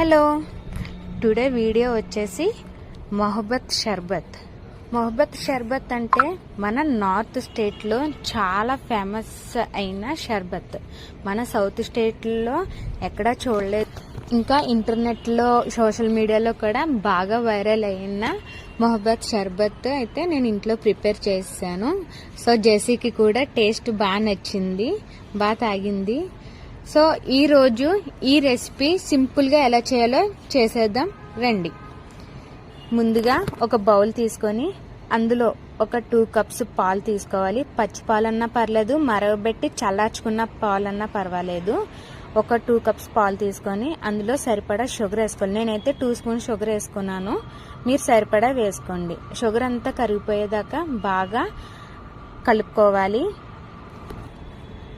Hello, today video వచ్చేసి మొహబ్బత్ షర్బత్ అంటే మన నార్త్ స్టేట్లో చాలా ఫేమస్ అయిన షర్బత్. మన సౌత్ స్టేట్లో ఎక్కడా చూడలేదు. ఇంకా ఇంటర్నెట్లో సోషల్ మీడియాలో కూడా బాగా వైరల్ అయిన మొహబ్బత్ షర్బత్ అయితే నేను ఇంట్లో ప్రిపేర్ చేశాను. సో జెసీకి కూడా టేస్ట్ బాగా నచ్చింది, బాగా తాగింది. సో ఈరోజు ఈ రెసిపీ సింపుల్గా ఎలా చేయాలో చేసేద్దాం రండి. ముందుగా ఒక బౌల్ తీసుకొని అందులో ఒక 2 కప్స్ పాలు తీసుకోవాలి. పచ్చి పాలన్నా పర్లేదు, మరగబెట్టి చల్లార్చుకున్న పాలన్నా పర్వాలేదు. ఒక 2 కప్స్ పాలు తీసుకొని అందులో సరిపడా షుగర్ వేసుకోవాలి. నేనైతే 2 స్పూన్స్ షుగర్ వేసుకున్నాను, మీరు సరిపడా వేసుకోండి. షుగర్ అంతా కరిగిపోయేదాకా బాగా కలుపుకోవాలి.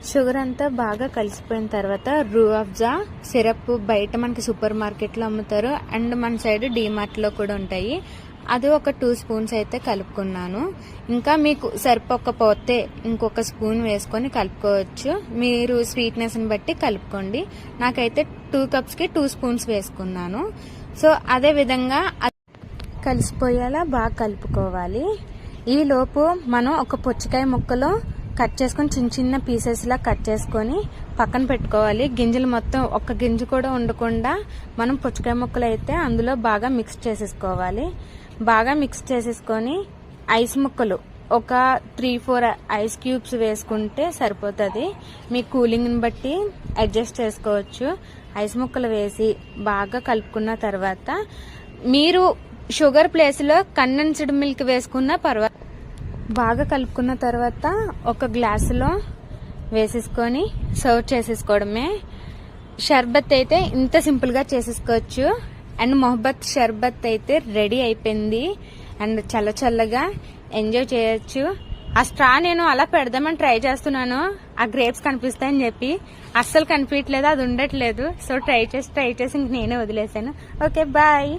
షుగర్ అంతా బాగా కలిసిపోయిన తర్వాత రూఅఫ్జా సిరప్ బయట మనకి సూపర్ మార్కెట్లో అమ్ముతారు, అండ్ మన సైడ్ డీమార్ట్లో కూడా ఉంటాయి. అది ఒక 2 స్పూన్స్ అయితే కలుపుకున్నాను. ఇంకా మీకు సరిపోకపోతే ఇంకొక స్పూన్ వేసుకొని కలుపుకోవచ్చు, మీరు స్వీట్నెస్ని బట్టి కలుపుకోండి. నాకైతే 2 కప్స్కి 2 స్పూన్స్ వేసుకున్నాను. సో అదే విధంగా కలిసిపోయేలా బాగా కలుపుకోవాలి. ఈలోపు మనం ఒక పుచ్చకాయ ముక్కలో కట్ చేసుకొని చిన్న చిన్న పీసెస్ లా కట్ చేసుకొని పక్కన పెట్టుకోవాలి. గింజలు మొత్తం ఒక్క గింజ కూడా ఉండకుండా మనం పుచ్చకాయ ముక్కలు అయితే అందులో బాగా మిక్స్ చేసేసుకోవాలి. బాగా మిక్స్ చేసేసుకొని ఐస్ ముక్కలు ఒక 3-4 ఐస్ క్యూబ్స్ వేసుకుంటే సరిపోతుంది. మీ కూలింగ్ని బట్టి అడ్జస్ట్ చేసుకోవచ్చు. ఐస్ ముక్కలు వేసి బాగా కలుపుకున్న తర్వాత మీరు షుగర్ ప్లేస్లో కండెన్స్డ్ మిల్క్ వేసుకున్నా పర్వాలేదు. బాగా కలుపుకున్న తర్వాత ఒక గ్లాసులో వేసేసుకొని సర్వ్ చేసేసుకోవడమే. షర్బత్ అయితే ఇంత సింపుల్గా చేసేసుకోవచ్చు. అండ్ మొహబ్బత్ షర్బత్ అయితే రెడీ అయిపోయింది. అండ్ చల్లగా ఎంజాయ్ చేయొచ్చు. ఆ స్ట్రా నేను అలా పెడదామని ట్రై చేస్తున్నాను, ఆ గ్రేప్స్ కనిపిస్తాయని చెప్పి అస్సలు కనిపించట్లేదు, అది ఉండట్లేదు. సో ట్రై చేసి ఇంక నేనే వదిలేసాను. Okay, bye.